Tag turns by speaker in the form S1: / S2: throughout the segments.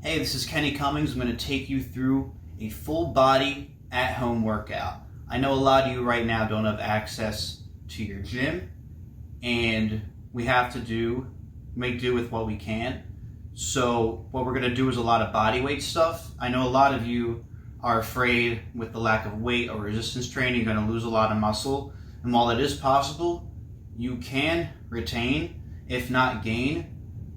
S1: Hey, this is Kenny Cummings. I'm going to take you through a full body at-home workout. I know a lot of you right now don't have access to your gym, and we have to make do with what we can. So what we're going to do is a lot of body weight stuff. I know a lot of you are afraid with the lack of weight or resistance training, you're going to lose a lot of muscle. And while it is possible, you can retain, if not gain,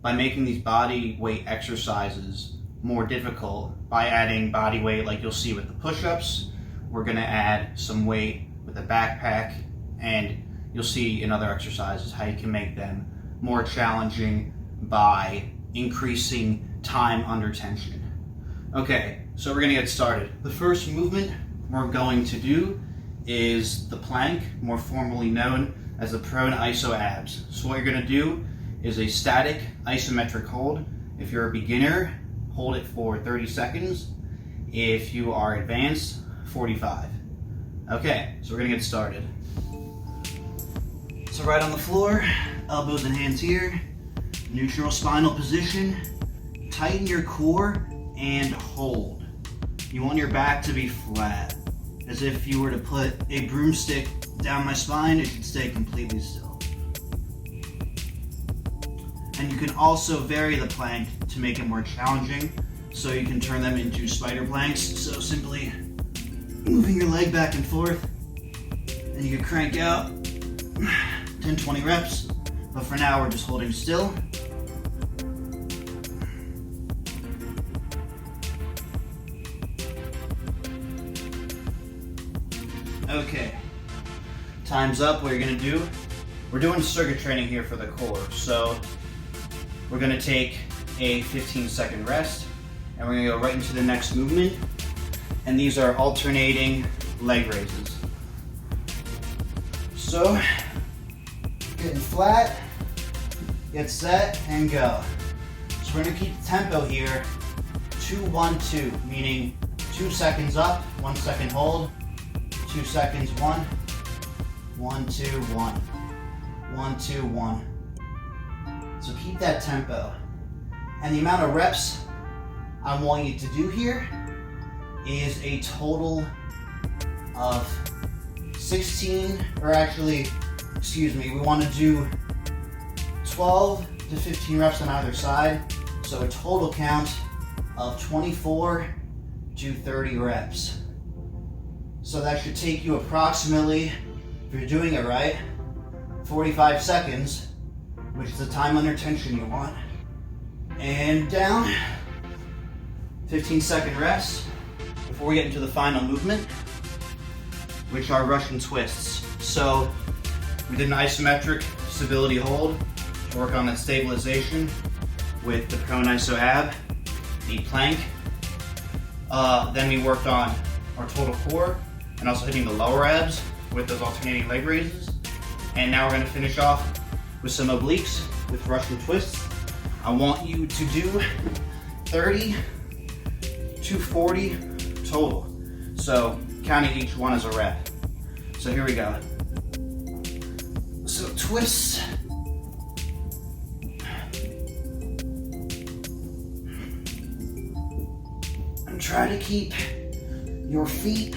S1: by making these body weight exercises more difficult by adding body weight like you'll see with the push-ups. We're going to add some weight with a backpack, and you'll see in other exercises how you can make them more challenging by increasing time under tension. Okay, so we're going to get started. The first movement we're going to do is the plank, more formally known as the prone iso abs. So what you're going to do is a static isometric hold. If you're a beginner, hold it for 30 seconds. If you are advanced, 45. Okay, so we're gonna get started. So right on the floor, elbows and hands here, neutral spinal position, tighten your core and hold. You want your back to be flat, as if you were to put a broomstick down my spine, it should stay completely still. And you can also vary the plank to make it more challenging, so you can turn them into spider planks. So simply moving your leg back and forth, and you can crank out 10-20 reps, but for now we're just holding still. Okay, time's up. What you're gonna do, we're doing circuit training here for the core, so we're going to take a 15-second rest, and we're going to go right into the next movement, and these are alternating leg raises. So, getting flat, get set, and go. So we're going to keep the tempo here, 2-1-2, meaning 2 seconds up, 1 second hold, 2 seconds, 1, 1, 2, 1, 1, 2, 1. So keep that tempo. And the amount of reps I want you to do here is a total of 16, or actually, excuse me, we want to do 12 to 15 reps on either side. So a total count of 24 to 30 reps. So that should take you approximately, if you're doing it right, 45 seconds, which is the time under tension you want. And down, 15-second rest before we get into the final movement, which are Russian twists. So we did an isometric stability hold to work on that stabilization with the prone iso ab, the plank. Then we worked on our total core and also hitting the lower abs with those alternating leg raises. And now we're gonna finish off with some obliques with Russian twists. I want you to do 30 to 40 total. So counting each one as a rep. So here we go. So twists. And try to keep your feet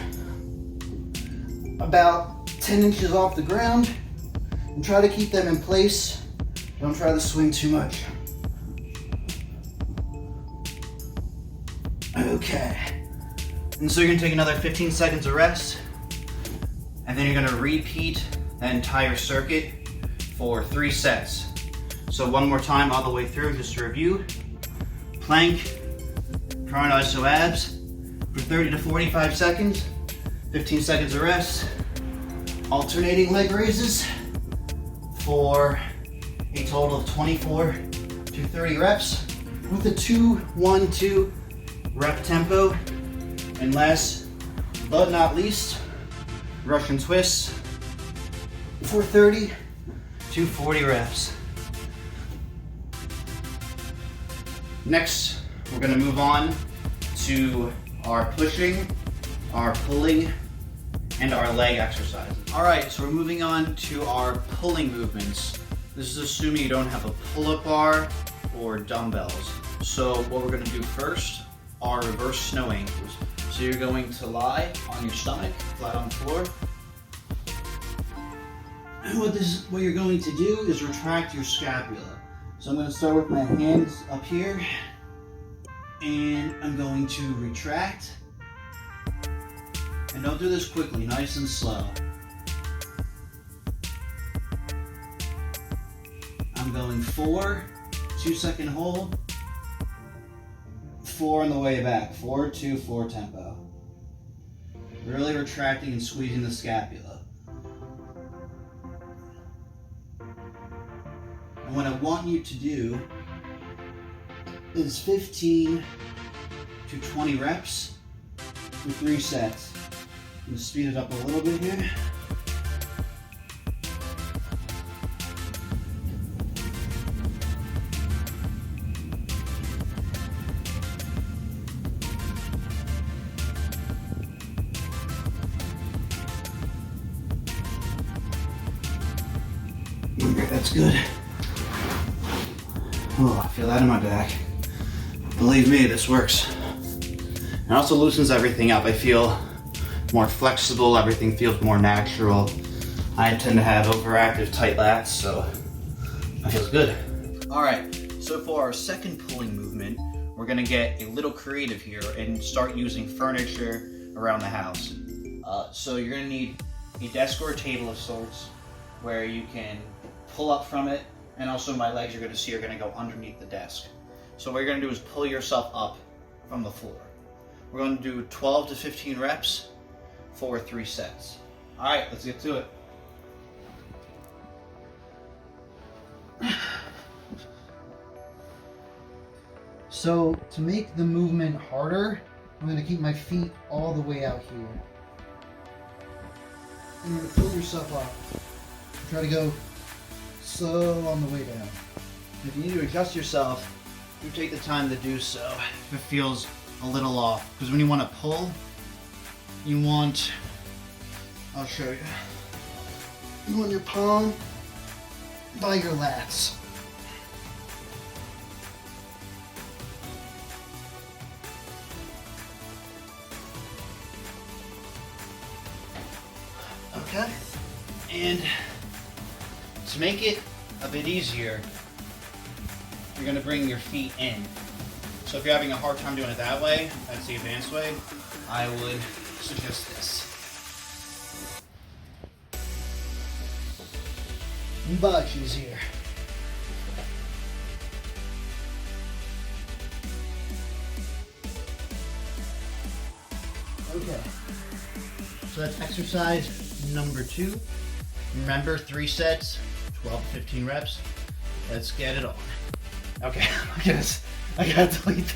S1: about 10 inches off the ground. And try to keep them in place. Don't try to swing too much. Okay. And so you're gonna take another 15 seconds of rest, and then you're gonna repeat that entire circuit for 3 sets. So one more time all the way through, just to review. Plank, prone iso abs for 30 to 45 seconds, 15 seconds of rest, alternating leg raises for a total of 24 to 30 reps with a 2-1-2 rep tempo. And last but not least, Russian twists for 30 to 40 reps. Next, we're going to move on to our pushing, our pulling, and our leg exercises. All right, so we're moving on to our pulling movements. This is assuming you don't have a pull-up bar or dumbbells. So what we're going to do first are reverse snow angels. So you're going to lie on your stomach, flat on the floor. And what you're going to do is retract your scapula. So I'm going to start with my hands up here, and I'm going to retract. And don't do this quickly, nice and slow. I'm going 4, 2-second hold, 4 on the way back, 4, 2, 4 tempo. Really retracting and squeezing the scapula. And what I want you to do is 15 to 20 reps with 3 sets. I'm going to speed it up a little bit here. That's good. Oh, I feel that in my back. Believe me, this works. It also loosens everything up. I feel more flexible, everything feels more natural. I tend to have overactive tight lats, so that feels good. All right, so for our second pulling movement, we're gonna get a little creative here and start using furniture around the house. So you're gonna need a desk or a table of sorts where you can pull up from it, and also my legs you're going to see are going to go underneath the desk. So what you're going to do is pull yourself up from the floor. We're going to do 12 to 15 reps for 3 sets. All right, let's get to it. So to make the movement harder, I'm going to keep my feet all the way out here. And you're going to pull yourself up. Try to go slow on the way down. If you need to adjust yourself, you take the time to do so if it feels a little off. Because when you want to pull, you want, I'll show you. You want your palm by your lats. Okay. And to make it a bit easier, you're going to bring your feet in. So if you're having a hard time doing it that way, that's the advanced way, I would suggest this. Much easier. Okay. So that's exercise number 2. Remember, 3 sets, 12 to 15 reps. Let's get it on. Okay, look at this. I gotta delete.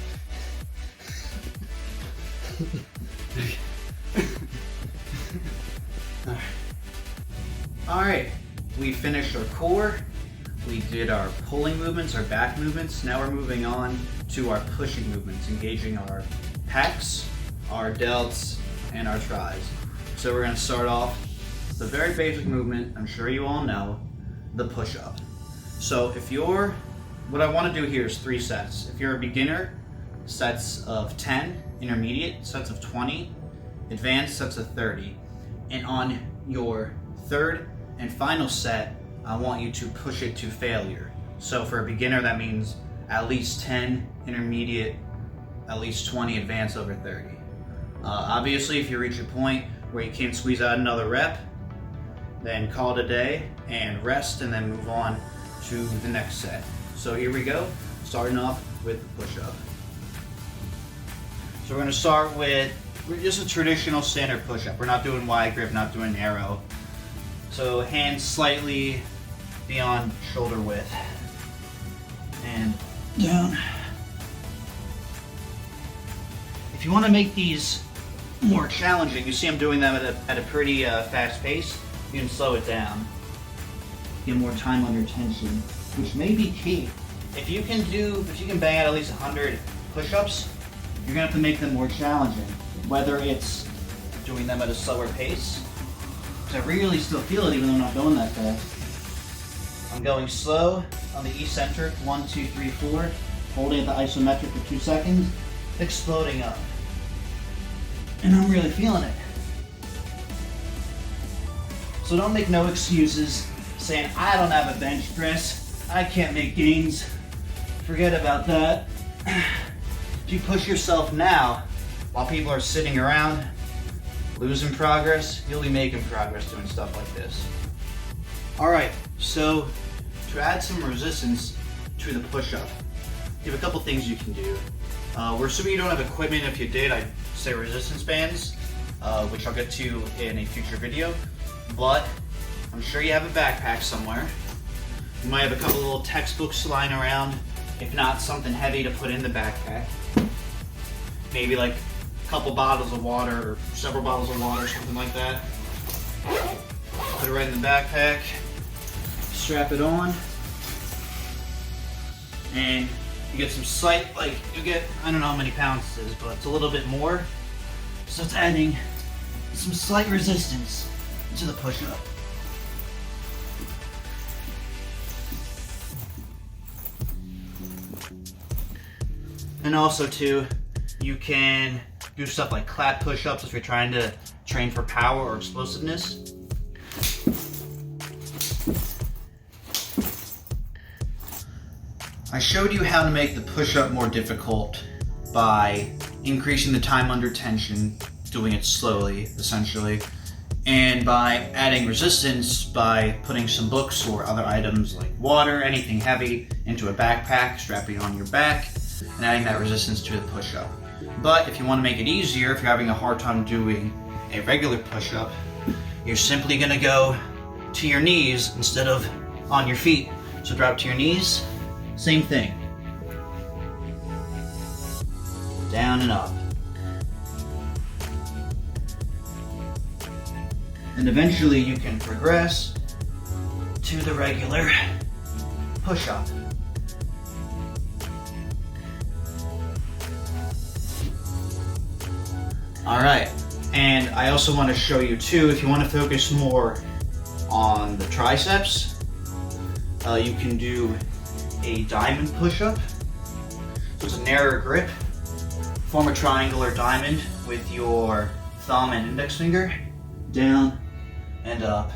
S1: Alright, we finished our core. We did our pulling movements, our back movements. Now we're moving on to our pushing movements, engaging our pecs, our delts, and our tries. So we're going to start off the very basic movement, I'm sure you all know, the push-up. So what I want to do here is 3 sets. If you're a beginner, sets of 10, intermediate, sets of 20, advanced, sets of 30. And on your third and final set, I want you to push it to failure. So for a beginner, that means at least 10, intermediate, at least 20, advanced, over 30. Obviously, if you reach a point where you can't squeeze out another rep, then call it a day and rest, and then move on to the next set. So here we go, starting off with the push-up. So we're going to start with just a traditional standard push-up. We're not doing wide grip, not doing narrow. So hands slightly beyond shoulder width. And down. If you want to make these more challenging, you see I'm doing them at a pretty fast pace, you can slow it down. Get more time under tension, which may be key. If you can bang out at least 100 push-ups, you're gonna have to make them more challenging. Whether it's doing them at a slower pace, because I really still feel it even though I'm not going that fast. I'm going slow on the eccentric, 1, 2, 3, 4, holding at the isometric for 2 seconds, exploding up. And I'm really feeling it. So don't make no excuses saying, I don't have a bench press, I can't make gains. Forget about that. If you push yourself now, while people are sitting around, losing progress, you'll be making progress doing stuff like this. Alright, so to add some resistance to the push-up, you have a couple things you can do. We're assuming you don't have equipment. If you did, I'd say resistance bands, which I'll get to in a future video. But I'm sure you have a backpack somewhere. You might have a couple little textbooks lying around. If not, something heavy to put in the backpack. Maybe like a couple bottles of water or several bottles of water, something like that. Put it right in the backpack. Strap it on. And you get some slight, like you get, I don't know how many pounds this is, but it's a little bit more. So it's adding some slight resistance to the push-up. And also too, you can do stuff like clap push-ups if you're trying to train for power or explosiveness. I showed you how to make the push-up more difficult by increasing the time under tension, doing it slowly, essentially, and by adding resistance by putting some books or other items like water, anything heavy, into a backpack, strapping it on your back, and adding that resistance to the push-up. But if you want to make it easier, if you're having a hard time doing a regular push-up, you're simply going to go to your knees instead of on your feet. So drop to your knees, same thing. Down and up. And eventually you can progress to the regular push-up. Alright, and I also want to show you too, if you want to focus more on the triceps, you can do a diamond push-up. So it's a narrower grip. Form a triangle or diamond with your thumb and index finger. Down and up.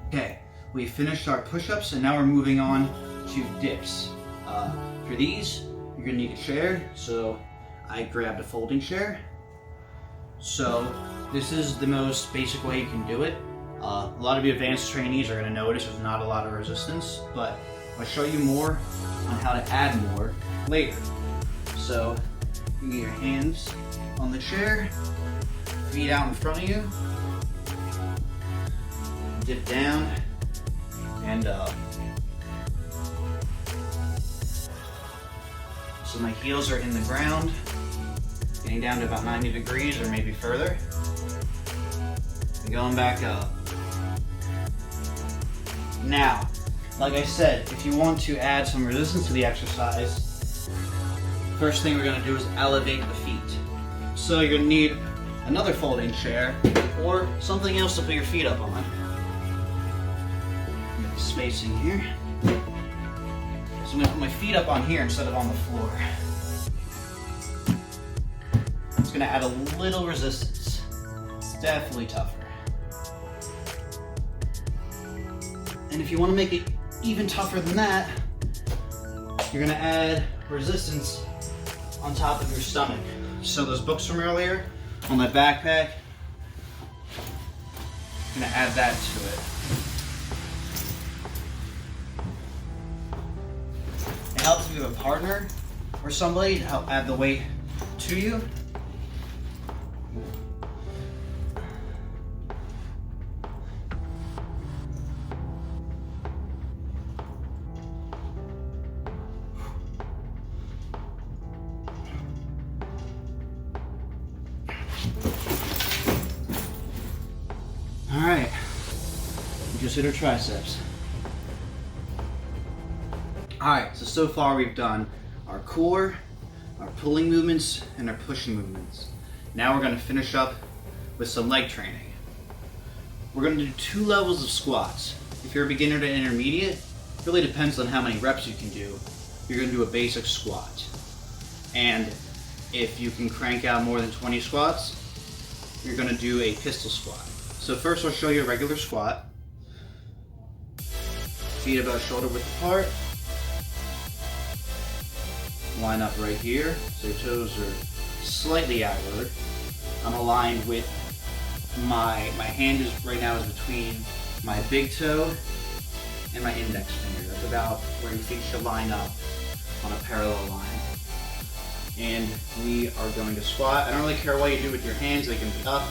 S1: Okay, we finished our push-ups and now we're moving on to dips. For these, you're gonna need a chair. So I grabbed a folding chair. So this is the most basic way you can do it. A lot of you advanced trainees are going to notice there's not a lot of resistance, but I'll show you more on how to add more later. So you get your hands on the chair, feet out in front of you, dip down and up. So my heels are in the ground, getting down to about 90 degrees or maybe further, and going back up. Now, like I said, if you want to add some resistance to the exercise, first thing we're going to do is elevate the feet. So you're going to need another folding chair or something else to put your feet up on. Get the spacing here. So I'm going to put my feet up on here instead of on the floor. It's going to add a little resistance. It's definitely tougher. And if you want to make it even tougher than that, you're going to add resistance on top of your stomach. So those books from earlier on my backpack, I'm going to add that to it. It helps if you have a partner or somebody to help add the weight to you. Alright, we just hit our triceps. Alright, so far we've done our core, our pulling movements, and our pushing movements. Now we're going to finish up with some leg training. we're going to do 2 levels of squats. If you're a beginner to intermediate, it really depends on how many reps you can do. You're going to do a basic squat. And if you can crank out more than 20 squats, you're going to do a pistol squat. So first I'll show you a regular squat. Feet about shoulder width apart. Line up right here, so your toes are slightly outward. I'm aligned with my hand is right now is between my big toe and my index finger. That's about where your feet should line up on a parallel line. And we are going to squat. I don't really care what you do with your hands. They can be up,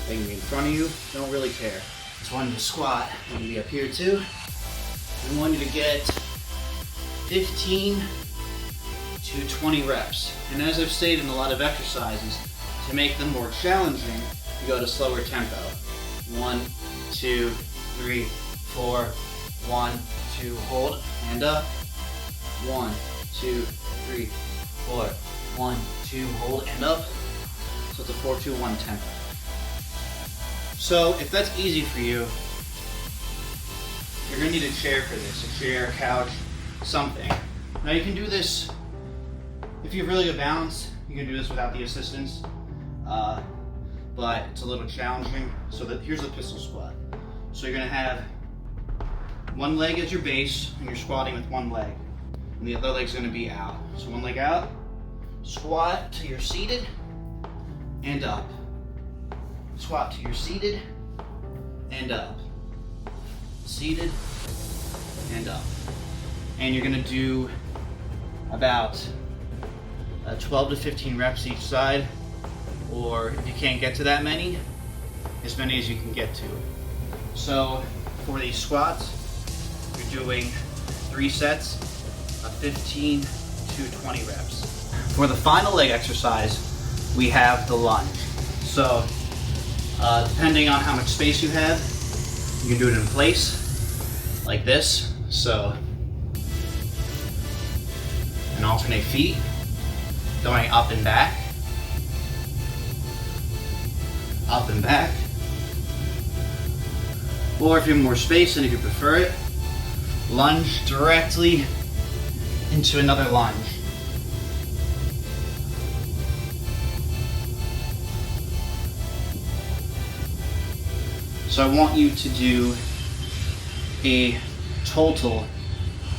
S1: they can be in front of you. Don't really care. Just want you to squat. I'm gonna be up here too. We want you to get 15 to 20 reps. And as I've stated in a lot of exercises, to make them more challenging, you go to slower tempo. 1, 2, 3, 4, 1, 2, hold, and up. 1, 2, 3, 4, 1, 2, hold, and up. So it's a 4, 2, 1 tempo. So if that's easy for you, you're gonna need a chair for this, a chair, couch, something. Now you can do this, if you have really good balance, you can do this without the assistance, but it's a little challenging. So here's the pistol squat. So you're gonna have one leg as your base, and you're squatting with one leg, and the other leg's gonna be out. So one leg out, squat till you're seated, and up. Squat till you're seated, and up. Seated, and up. And you're gonna do about 12 to 15 reps each side, or if you can't get to that many, as many as you can get to. So for these squats, you're doing 3 sets of 15 to 20 reps. For the final leg exercise, we have the lunge. So depending on how much space you have, you can do it in place like this. So and alternate feet, going up and back, up and back. Or if you have more space and if you prefer it, lunge directly into another lunge. So I want you to do a total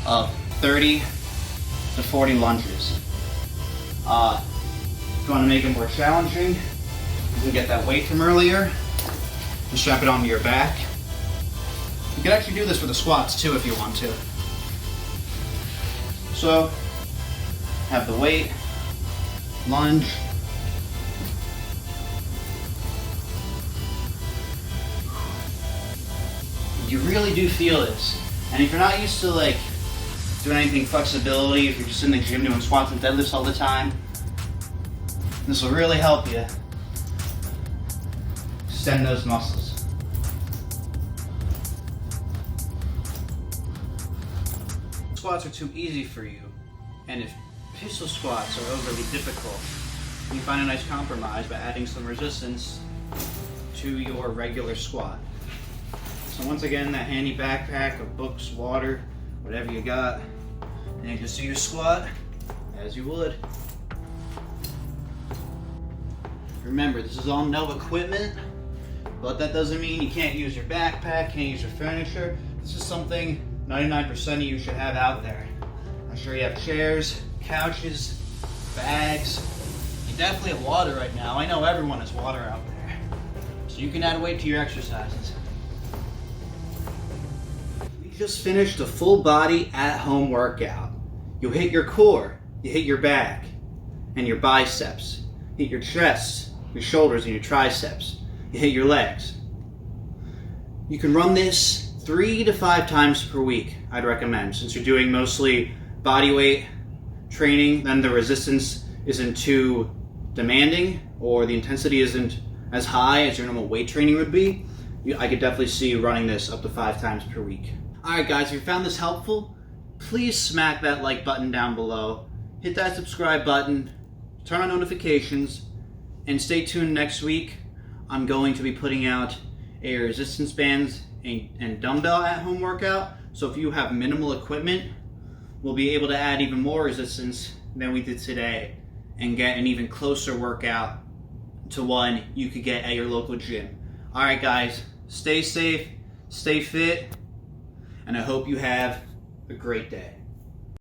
S1: of 30 to 40 lunges. If you want to make it more challenging, you can get that weight from earlier and strap it onto your back. You can actually do this for the squats too if you want to. So, have the weight, lunge, you really do feel this. And if you're not used to like doing anything flexibility, if you're just in the gym doing squats and deadlifts all the time, this will really help you extend those muscles. Squats are too easy for you, and if pistol squats are overly difficult, you find a nice compromise by adding some resistance to your regular squat. So once again, that handy backpack of books, water, whatever you got, and you just do your squat as you would. Remember, this is all no equipment, but that doesn't mean you can't use your backpack, can't use your furniture. This is something 99% of you should have out there. I'm sure you have chairs, couches, bags. You definitely have water right now. I know everyone has water out there. So you can add weight to your exercises. We just finished a full body at-home workout. You'll hit your core, you hit your back, and your biceps. Hit your chest, your shoulders, and your triceps. You hit your legs. You can run this 3 to 5 times per week, I'd recommend. Since you're doing mostly body weight training, then the resistance isn't too demanding, or the intensity isn't as high as your normal weight training would be. I could definitely see you running this up to 5 times per week. Alright guys, if you found this helpful, please smack that like button down below. Hit that subscribe button, turn on notifications, and stay tuned next week. I'm going to be putting out a resistance bands and dumbbell at home workout. So if you have minimal equipment, we'll be able to add even more resistance than we did today and get an even closer workout to one you could get at your local gym. All right, guys, stay safe, stay fit, and I hope you have a great day.